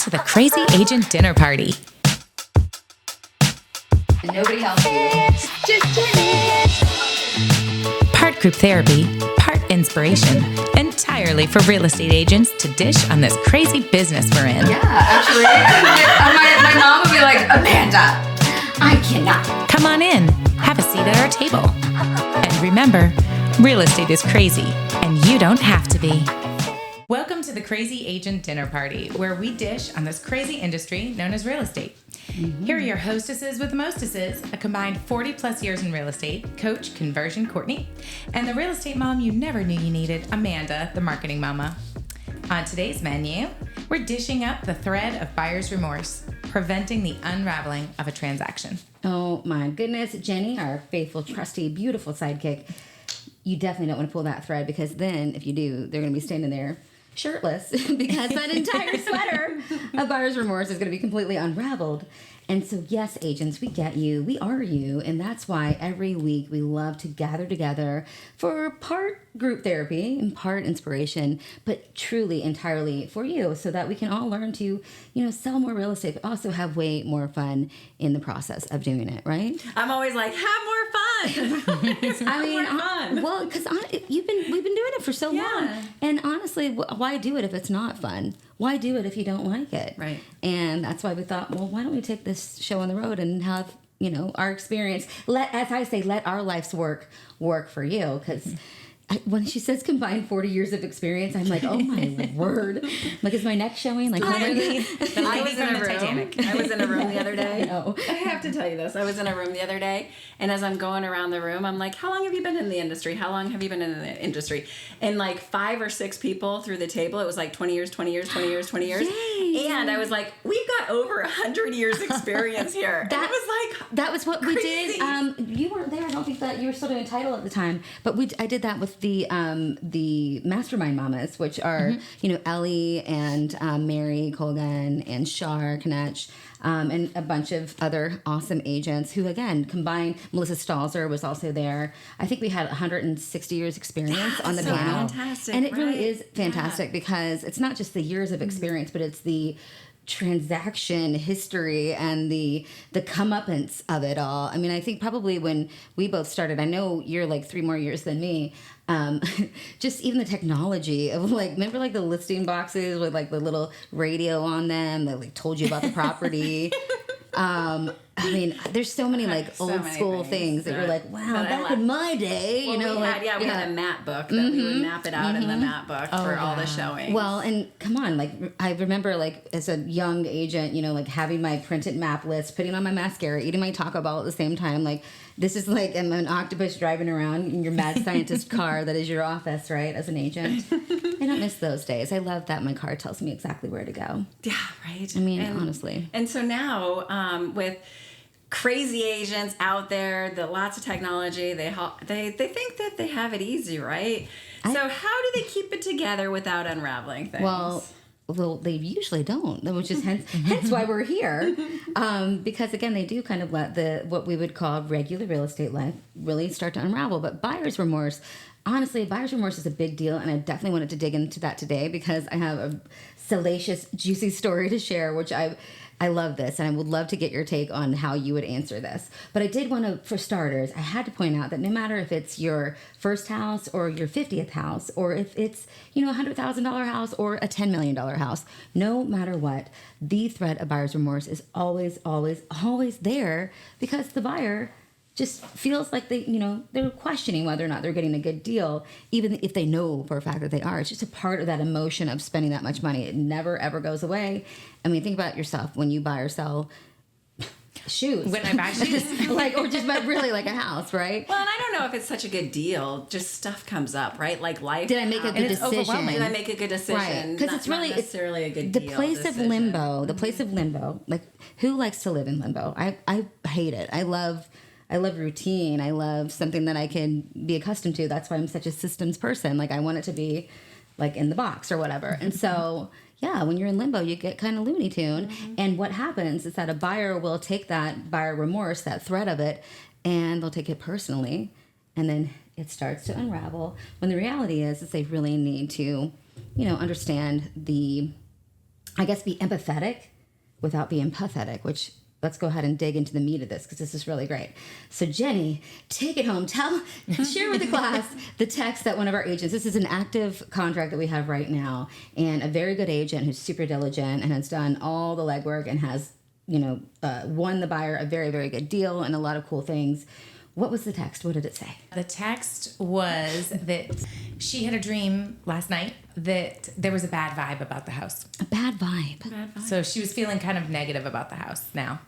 to the Crazy Agent Dinner Party. Nobody helps you. Just Part group therapy, part inspiration, entirely for real estate agents to dish on this crazy business we're in. Yeah, actually. my mom would be like, Amanda, I cannot. Come on in, have a seat at our table. And remember, real estate is crazy, and you don't have to be. Welcome to the Crazy Agent Dinner Party, where we dish on this crazy industry known as real estate. Here are your hostesses with the mostesses, a combined 40 plus years in real estate, Coach Konversion Kourtney, and the real estate mom you never knew you needed, Amanda, the marketing mama. On today's menu, we're dishing up the thread of buyer's remorse, preventing the unraveling of a transaction. Oh my goodness, Jenny, our faithful, trusty, beautiful sidekick, you definitely don't want to pull that thread, because then if you do, they're going to be standing there shirtless because that entire sweater of buyer's remorse is going to be completely unraveled. And so, yes, agents, we get you. We are you. And that's why every week we love to gather together for part group therapy and part inspiration, but truly entirely for you, so that we can all learn to, sell more real estate, but also have way more fun in the process of doing it, right? I'm always like, have more fun. Well, because we've been doing it for so long. And honestly, why do it if it's not fun? Why do it if you don't like it? Right. And that's why we thought, well, why don't we take this show on the road and have, our experience, let our life's work for you. Because when she says combined 40 years of experience, I'm like, oh my word. Like, is my neck showing? Like, I was in a room. Titanic. I was in a room the other day. know. I have to tell you this. I was in a room the other day, and as I'm going around the room, I'm like, how long have you been in the industry? How long have you been in the industry? And like 5 or 6 people through the table, it was like 20 years, 20 years, 20 years, 20 years. Yay. And I was like, we've got over 100 years experience here. And it was like, that was what crazy. we did. You weren't there. I don't think that you were still doing title at the time, but I did that with the mastermind mamas, which are Ellie and Mary Colgan and Shar Kanech, and a bunch of other awesome agents who, again, combined. Melissa Stalzer was also there. I think we had 160 years experience on the panel. Fantastic, and it really right? is fantastic because it's not just the years of experience, but it's the transaction history and the comeuppance of it all. I mean, I think probably when we both started, I know you're like 3 more years than me, just even the technology of remember the listing boxes with the little radio on them that told you about the property. I mean, there's so many old school things that you're like, wow, back in my day, we had a map book that we would map it out in the map book for all the showings. Well, and come on, I remember as a young agent, having my printed map list, putting on my mascara, eating my Taco Bell at the same time. This is I'm an octopus driving around in your mad scientist car that is your office, right, as an agent. I don't miss those days. I love that my car tells me exactly where to go. Yeah, right. I mean, honestly. And so now, with crazy agents out there, lots of technology, they think that they have it easy, right? So how do they keep it together without unraveling things? Well, they usually don't, which is hence why we're here. Because again, they do kind of let what we would call regular real estate life really start to unravel. But buyer's remorse, honestly, buyer's remorse is a big deal, and I definitely wanted to dig into that today because I have a salacious, juicy story to share, which I love this, and I would love to get your take on how you would answer this. But I did want to, for starters, I had to point out that no matter if it's your first house or your 50th house, or if it's, a $100,000 house or a $10 million house, no matter what, the threat of buyer's remorse is always, always, always there, because the buyer just feels like they're questioning whether or not they're getting a good deal, even if they know for a fact that they are. It's just a part of that emotion of spending that much money. It never, ever goes away. I mean, think about yourself when you buy or sell shoes. When I buy shoes. or just really a house, right? Well, and I don't know if it's such a good deal. Just stuff comes up, right? Like life. Did I make a good decision? Did I make a good decision? Right. Because it's really not necessarily a good the deal. place of limbo. The place of limbo. Who likes to live in limbo? I hate it. I love routine. I love something that I can be accustomed to. That's why I'm such a systems person. I want it to be in the box or whatever. And so, yeah, when you're in limbo, you get kind of Looney Tune. Mm-hmm. And what happens is that a buyer will take that buyer remorse, that threat of it, and they'll take it personally. And then it starts to unravel. When the reality is they really need to, understand the I guess, be empathetic without being pathetic, which let's go ahead and dig into the meat of this because this is really great. So Jenny, take it home. Share with the class the text that one of our agents, this is an active contract that we have right now, and a very good agent who's super diligent and has done all the legwork and has, won the buyer a very, very good deal and a lot of cool things. What was the text? What did it say? The text was that she had a dream last night that there was a bad vibe about the house. A bad vibe. So she was feeling kind of negative about the house now.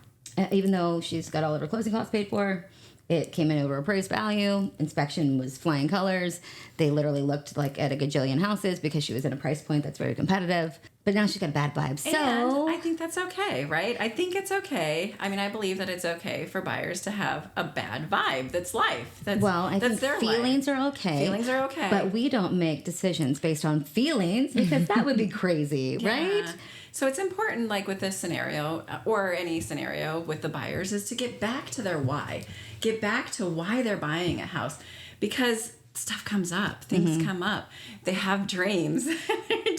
Even though she's got all of her closing costs paid for, it came in over appraised value. Inspection was flying colors. They literally looked like at a gajillion houses because she was at a price point that's very competitive. But now she's got a bad vibe. So and I think that's okay, right? I think it's okay. I mean, I believe that it's okay for buyers to have a bad vibe. That's life. I think their feelings life. are okay. Feelings are okay. But we don't make decisions based on feelings because that would be crazy, right? So it's important, like with this scenario or any scenario with the buyers, is to get back to their why. Get back to why they're buying a house, because stuff comes up, things come up. They have dreams.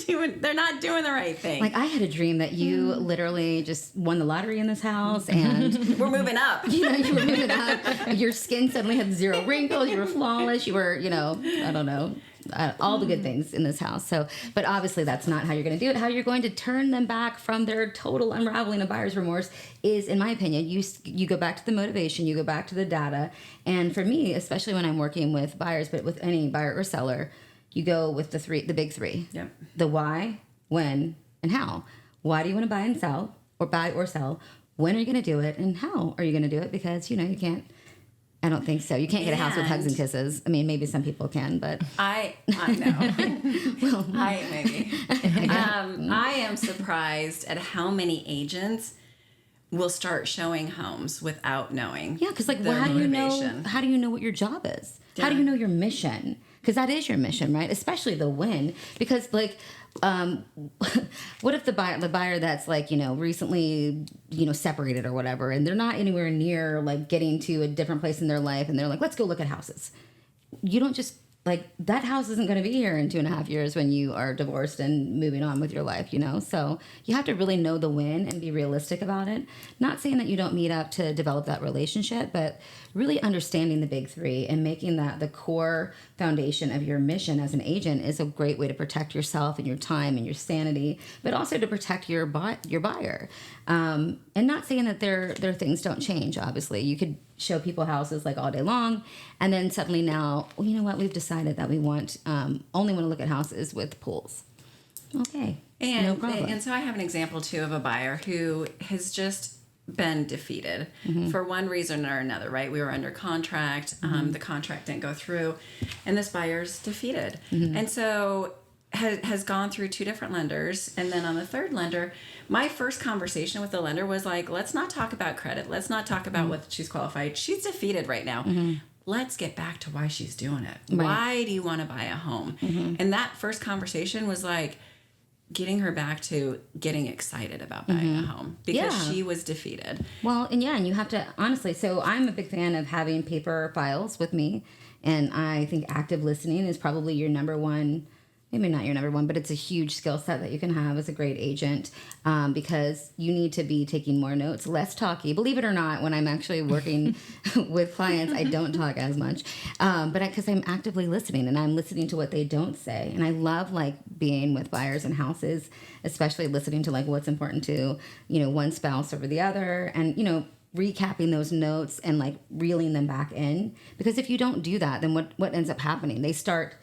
They're not doing the right thing. Like I had a dream that you literally just won the lottery in this house and we're moving up. you were moving up. Your skin suddenly had 0 wrinkles. You were flawless. You were, I don't know, all the good things in this house. So, but obviously that's not how you're going to do it. How you're going to turn them back from their total unraveling of buyer's remorse is, in my opinion, you go back to the motivation, you go back to the data. And for me, especially when I'm working with buyers, but with any buyer or seller, you go with the big three. Yep. The why, when, and how. Why do you want to buy and sell, or buy or sell? When are you going to do it, and how are you going to do it? Because you can't. I don't think so. You can't get a house with hugs and kisses. I mean, maybe some people can, but I know. Well, maybe. I am surprised at how many agents will start showing homes without knowing. Yeah, because their how do you motivation. know? How do you know what your job is? How do you know your mission? Because that is your mission, right? Especially the win. Because what if the buyer that's recently separated or whatever, and they're not anywhere near getting to a different place in their life, and they're like, let's go look at houses. You don't just that house isn't going to be here in 2.5 years when you are divorced and moving on with your life, So you have to really know the win and be realistic about it. Not saying that you don't meet up to develop that relationship, but really understanding the big three and making that the core foundation of your mission as an agent is a great way to protect yourself and your time and your sanity, but also to protect your buyer. And not saying that their things don't change, obviously. You could show people houses all day long, and then suddenly now, well, you know what, we've decided that we only want to look at houses with pools. Okay, and, no problem. And so I have an example too of a buyer who has just been defeated for one reason or another, right? We were under contract, the contract didn't go through, and this buyer's defeated. And so has gone through 2 different lenders, and then on the third lender, my first conversation with the lender was let's not talk about credit, let's not talk about what she's qualified, she's defeated right now. Let's get back to why she's doing it. Right. Why do you want to buy a home? And that first conversation was getting her back to getting excited about buying a home because she was defeated. Well, and you have to, honestly, so I'm a big fan of having paper files with me, and I think active listening is probably your number one, maybe not your number one, but it's a huge skill set that you can have as a great agent, because you need to be taking more notes, less talky. Believe it or not, when I'm actually working with clients, I don't talk as much, but because I'm actively listening and I'm listening to what they don't say. And I love being with buyers and houses, especially listening to what's important to, one spouse over the other, and, recapping those notes and reeling them back in. Because if you don't do that, then what ends up happening? They start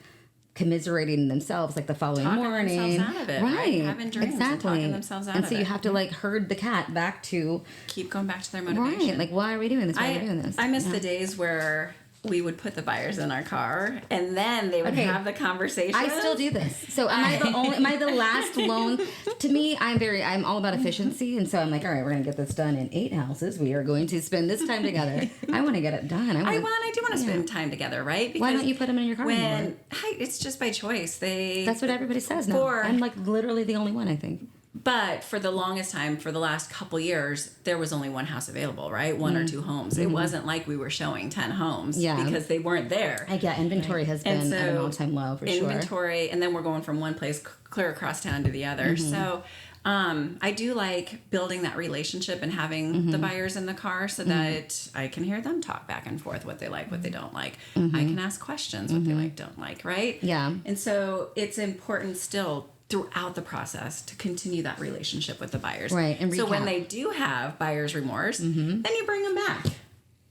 commiserating themselves the following morning, themselves out of it, right? Having dreams and talking themselves out of it. And so you have to herd the cat back to keep going back to their motivation. Right? Why are we doing this? Why are we doing this? I miss the days where we would put the buyers in our car and then they would have the conversation. I still do this. So am I the last lone? To me, I'm all about efficiency. And so I'm all right, we're going to get this done in 8 houses. We are going to spend this time together. I want to get it done. I do want to spend time together, right? Because why don't you put them in your car anymore? It's just by choice. That's what everybody says now. I'm literally the only one, I think. But for the longest time, for the last couple years, there was only one house available, right? One or two homes. It wasn't like we were showing 10 homes because they weren't there. Inventory has been at an all-time low for sure. Inventory, and then we're going from one place clear across town to the other. So I do like building that relationship and having the buyers in the car so that I can hear them talk back and forth what they like, what they don't like. I can ask questions what they like, don't like, right? Yeah. And so it's important still throughout the process to continue that relationship with the buyers. Right. And so when recap. they do have buyer's remorse, then you bring them back.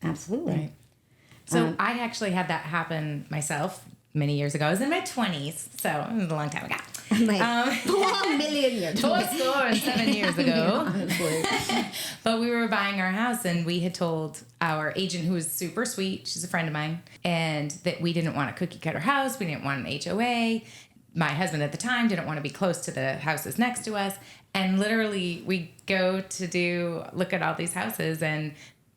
Absolutely. Right. So I actually had that happen myself many years ago. I was in my 20s, so it was a long time ago. Like 4 million years. 7 years ago. Honestly. But we were buying our house, and we had told our agent, who was super sweet, she's a friend of mine, and that we didn't want a cookie cutter house. We didn't want an HOA. My husband at the time didn't want to be close to the houses next to us. And literally we go to look at all these houses, and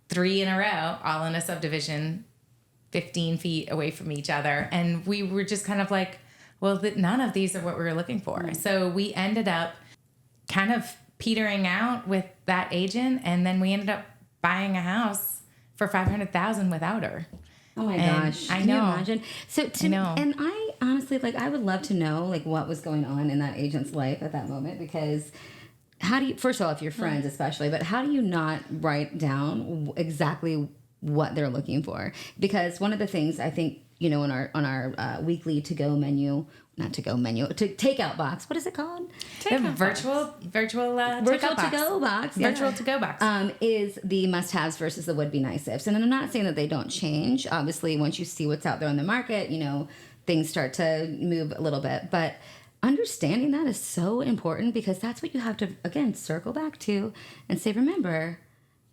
3 in a row, all in a subdivision, 15 feet away from each other. And we were just kind of like, well, none of these are what we were looking for. So we ended up kind of petering out with that agent. And then we ended up buying a house for $500,000 without her. Oh my And gosh. I Can you know. imagine? So I know. And I honestly, like, I would love to know, like, what was going on in that agent's life at that moment, because how do you, first of all, if you're friends especially, but how do you not write down exactly what they're looking for? Because one of the things I think, you know, on our weekly to-go menu, not to-go menu, to takeout box, what is it called? Virtual Virtual takeout to-go box. Virtual to-go box. Is the must-haves versus the would-be nice-ifs. And I'm not saying that they don't change. Obviously, once you see what's out there on the market, you know, things start to move a little bit. But understanding that is so important, because that's what you have to, again, circle back to and say, remember,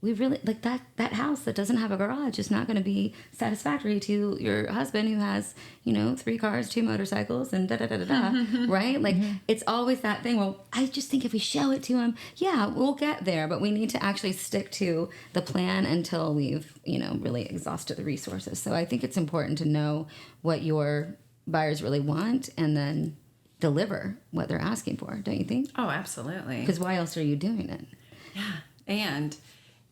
we really, like, that house that doesn't have a garage is not going to be satisfactory to your husband, who has, you know, 3 cars, 2 motorcycles, and right? Like, it's always that thing. Well, I just think if we show it to him, yeah, we'll get there, but we need to actually stick to the plan until we've, you know, really exhausted the resources. So I think it's important to know what your buyers really want and then deliver what they're asking for, don't you think? Oh, absolutely. Because why else are you doing it? Yeah. And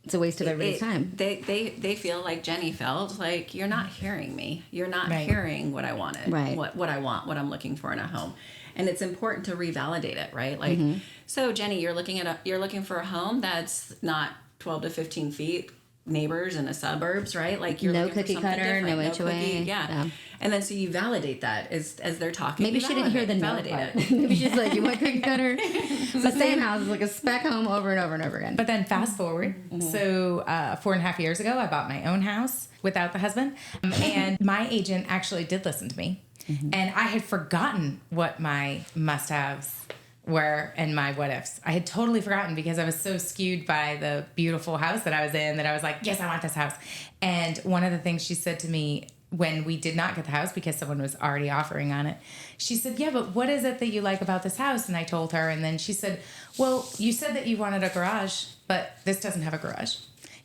it's a waste of everybody's time. They feel like Jenny felt, like, you're not hearing me. You're not Right. hearing what I wanted, Right. what I want, what I'm looking for in a home. And it's important to revalidate it, right? Like, so Jenny, you're looking for a home that's not 12 to 15 feet, neighbors in the suburbs, right? Like, you're No looking for cookie something cutter, different. no HOA. Cookie, Yeah. And then so you validate that as they're talking. Maybe You she didn't hear the no validate part. it. Maybe she's like, you want cookie cutter? It's the same house, like a spec home over and over and over again. But then fast forward, so 4.5 years ago, I bought my own house without the husband. And my agent actually did listen to me. And I had forgotten what my must-haves were and my what-ifs. I had totally forgotten, because I was so skewed by the beautiful house that I was in, that I was like, yes, I want this house. And one of the things she said to me when we did not get the house, because someone was already offering on it, she said, yeah, but what is it that you like about this house? And I told her, and then she said, well, you said that you wanted a garage, but this doesn't have a garage.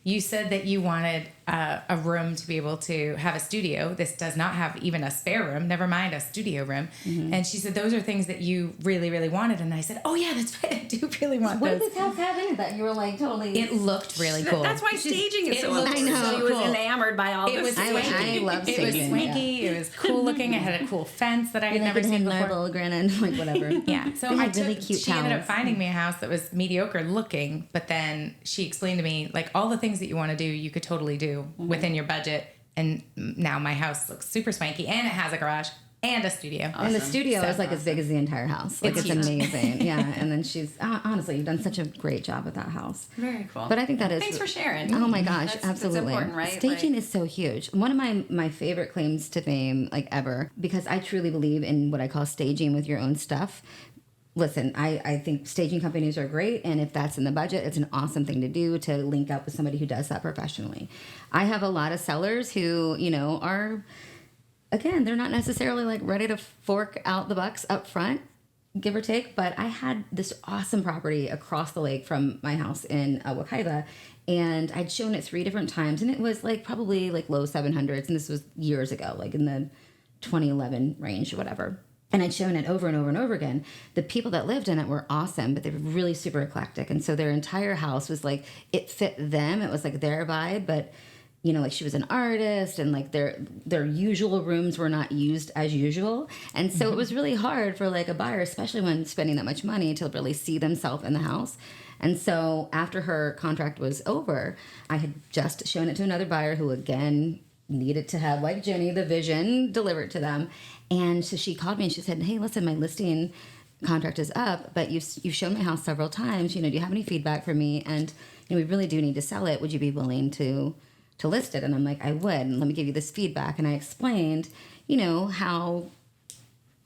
You said that you wanted a room to be able to have a studio. This does not have even a spare room, never mind a studio room. And she said, those are things that you really, really wanted. And I said, oh, yeah, that's right. I do really want What those. did this house have in it that you were like totally... It looked really cool. That's why staging is it so looked important. so She was cool. enamored by all It this. was I swanky. love It was staging, swanky. It was cool looking. It had a cool fence that I had never seen before. marble, granite, like whatever. Yeah, so They I had took, really cute she ended up towels. finding me a house that was mediocre looking, but then she explained to me, like, all the things that you want to do, you could totally do within your budget. And now my house looks super swanky, and it has a garage and a studio. And the studio So is like as big as the entire house. Like, It's it's huge. amazing. Yeah. And then she's, honestly, you've done such a great job with that house. Very cool. But I think that is... Thanks for sharing. Oh my gosh, That's absolutely. important, right? Staging Like- is so huge. One of my favorite claims to fame, like, ever, because I truly believe in what I call staging with your own stuff. Listen, I think staging companies are great, and if that's in the budget, it's an awesome thing to do, to link up with somebody who does that professionally. I have a lot of sellers who, you know, are, again, they're not necessarily like ready to fork out the bucks up front, give or take, but I had this awesome property across the lake from my house in Wakaiba, and I'd shown it 3 different times, and it was like probably like low 700s, and this was years ago, like in the 2011 range or whatever. And I'd shown it over and over and over again. The people that lived in it were awesome, but they were really super eclectic. And so their entire house was like, it fit them. It was like their vibe, but you know, like she was an artist and like their usual rooms were not used as usual. And so it was really hard for like a buyer, especially when spending that much money, to really see themselves in the house. And so after her contract was over, I had just shown it to another buyer who again needed to have, like Jenny, the vision delivered to them. And so she called me and she said, hey, listen, my listing contract is up, but you've shown my house several times. You know, do you have any feedback for me? And you know, we really do need to sell it. Would you be willing to list it? And I'm like, I would. And let me give you this feedback. And I explained, you know, how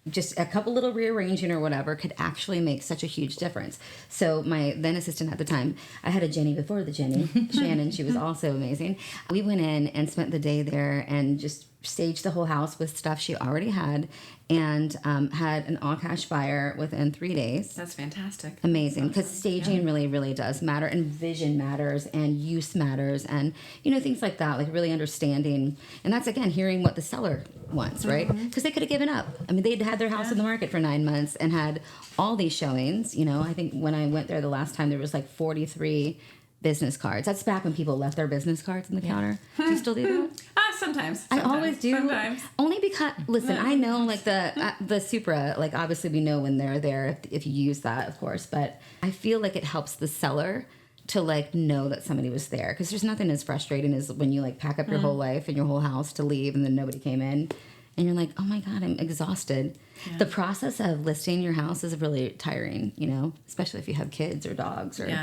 just a couple little rearranging or whatever could actually make such a huge difference. So my then assistant at the time, I had a Jenny before the Jenny, Shannon, she was also amazing. We went in and spent the day there and just staged the whole house with stuff she already had, and had an all-cash buyer within 3 days. That's fantastic. Amazing, because staging really, really does matter, and vision matters, and use matters, and you know, things like that, like really understanding. And that's again hearing what the seller wants, right? Because they could have given up. I mean, they'd had their house in the market for 9 months and had all these showings. You know, I think when I went there the last time, there was like 43 business cards. That's back when people left their business cards on the counter. Do you still do that? Sometimes. I always do. Sometimes. Only because, listen, I know like the Supra, like obviously we know when they're there if you use that, of course, but I feel like it helps the seller to like know that somebody was there, because there's nothing as frustrating as when you like pack up your whole life and your whole house to leave and then nobody came in and you're like, oh my God, I'm exhausted. Yeah. The process of listing your house is really tiring, you know, especially if you have kids or dogs or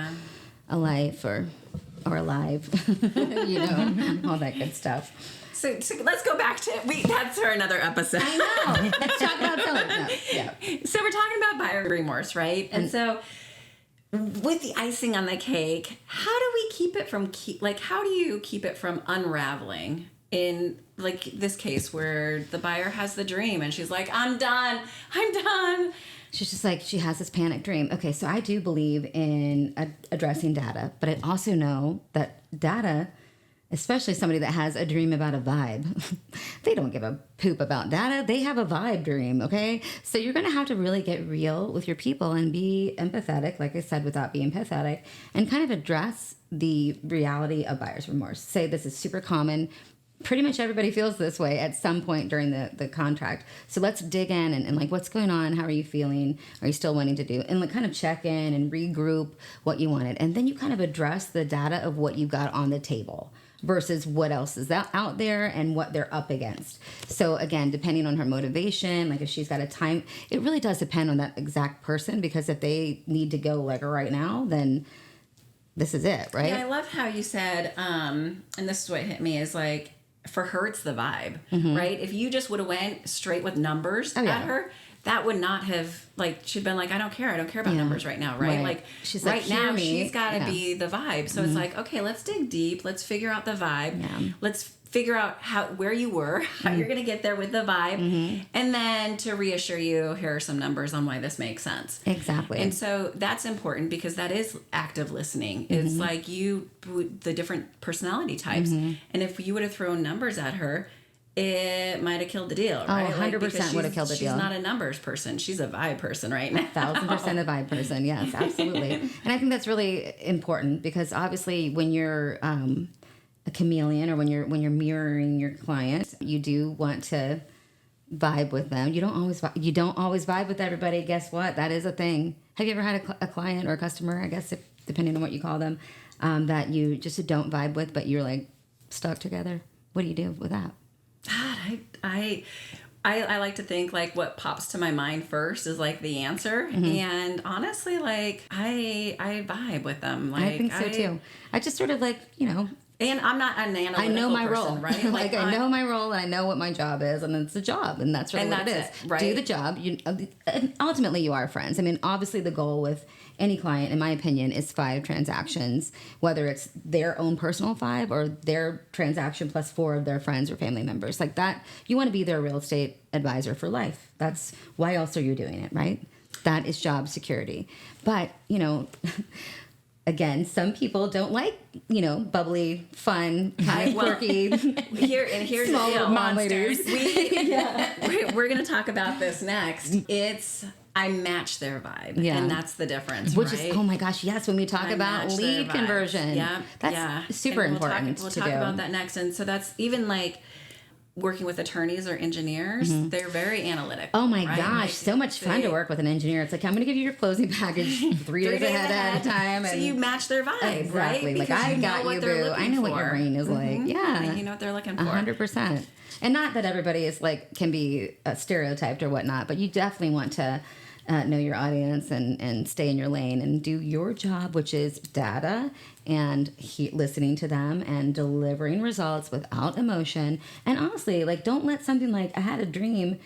a life or alive, you know, all that good stuff. So let's go back to that's for another episode. I know. Let's talk about sellers now. Yeah. So we're talking about buyer remorse, right? And so with the icing on the cake, how do we keep it from how do you keep it from unraveling in like this case where the buyer has the dream and she's like, I'm done. She's just like, she has this panic dream. Okay, so I do believe in addressing data, but I also know that data, especially somebody that has a dream about a vibe, they don't give a poop about data. They have a vibe dream, okay? So you're going to have to really get real with your people and be empathetic, like I said, without being pathetic, and kind of address the reality of buyer's remorse. Say this is super common. Pretty much everybody feels this way at some point during the contract. So let's dig in and like, what's going on? How are you feeling? Are you still wanting to do? And like kind of check in and regroup what you wanted. And then you kind of address the data of what you got on the table versus what else is out there and what they're up against. So again, depending on her motivation, like if she's got a time, it really does depend on that exact person, because if they need to go like right now, then this is it, right? Yeah, I love how you said, and this is what hit me, is like, for her, it's the vibe, right? If you just would have went straight with numbers at her, that would not have, like, she'd been like, I don't care about numbers right now, right? Like, she's right like, now, she's got to be the vibe. So it's like, okay, let's dig deep. Let's figure out the vibe. Yeah. Let's figure out where you were, how you're going to get there with the vibe. And then to reassure you, here are some numbers on why this makes sense. Exactly. And so that's important, because that is active listening. It's like the different personality types. And if you would have thrown numbers at her, it might have killed the deal, right? 100% would have killed the deal. She's not a numbers person. She's a vibe person right now. 1,000% a vibe person. Yes, absolutely. And I think that's really important, because obviously when you're a chameleon, or when you're mirroring your client, you do want to vibe with them. You don't always vibe with everybody. Guess what? That is a thing. Have you ever had a client or a customer, I guess, depending on what you call them, that you just don't vibe with, but you're like stuck together? What do you do with that? God, I like to think like what pops to my mind first is like the answer. And honestly, like I vibe with them. Like, I think so too. I just sort of like, you know. And I'm not an analytical I know my person, role, right? Like I know my role, and I know what my job is, and it's a job, and that's really what it is. Right? Do the job. And ultimately, you are friends. I mean, obviously, the goal with any client, in my opinion, is 5 transactions, whether it's their own personal 5 or their transaction plus 4 of their friends or family members. Like that, you want to be their real estate advisor for life. That's why else are you doing it, right? That is job security. But, you know, again, some people don't like, bubbly, fun, kind of quirky. Here's small the deal. monsters. We're going to talk about this next. I match their vibe, and that's the difference, Which right? is, oh my gosh, yes, when we talk about lead conversion. Yeah, that's super important. We'll talk about that next. And so that's even like working with attorneys or engineers, they're very analytic. Oh my right? gosh, Like, so much fun to work with an engineer. It's like, I'm going to give you your closing package 3 days ahead of time. So and you match their vibe, exactly. right? Like, Because I got you, boo. I know what your brain is like. Yeah. You know what they're looking for. 100%. And not that everybody is like, can be stereotyped or whatnot, but you definitely want to know your audience and stay in your lane and do your job, which is data and listening to them and delivering results without emotion. And honestly, like, don't let something like, I had a dream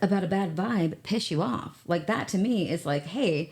about a bad vibe, piss you off. Like, that to me is like, hey,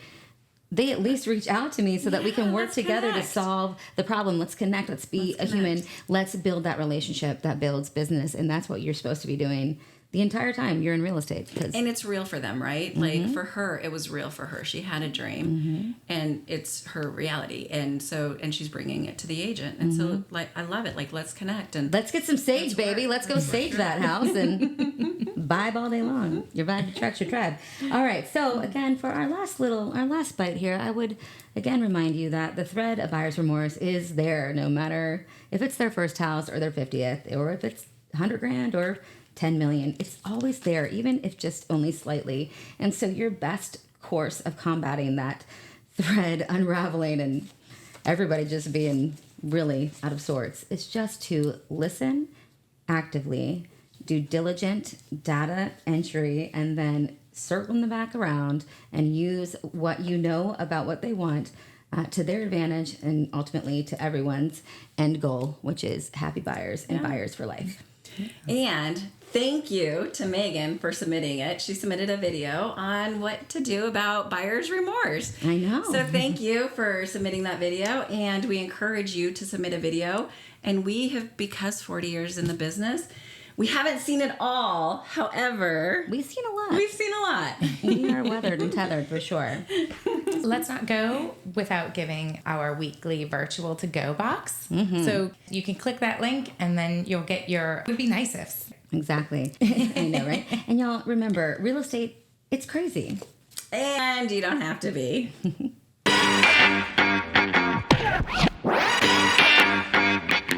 they at least reach out to me so that we can work together to solve the problem. Let's connect. Let's be a human. Let's build that relationship that builds business. And that's what you're supposed to be doing the entire time you're in real estate. And it's real for them, right? Like, for her, it was real for her. She had a dream, and it's her reality. And she's bringing it to the agent. And so, like, I love it. Like, let's connect. And let's get some sage, baby. Let's go sage that house and vibe all day long. Your vibe attracts your tribe. All right. So, again, for our last bite here, I would, again, remind you that the thread of buyer's remorse is there, no matter if it's their first house or their 50th, or if it's $100,000 or 10 million. It's always there, even if just only slightly. And so your best course of combating that thread unraveling and everybody just being really out of sorts is just to listen actively, do diligent data entry, and then circle them back around and use what you know about what they want to their advantage and ultimately to everyone's end goal, which is happy buyers and buyers for life. And thank you to Megan for submitting it. She submitted a video on what to do about buyer's remorse. I know. So thank you for submitting that video. And we encourage you to submit a video. And we have, because 40 years in the business, we haven't seen it all. However, We've seen a lot. We are weathered and tethered for sure. Let's not go without giving our weekly virtual to go box. So you can click that link and then you'll get your would be nice ifs. Exactly. I know, right? And y'all remember, real estate, it's crazy. And you don't have to be.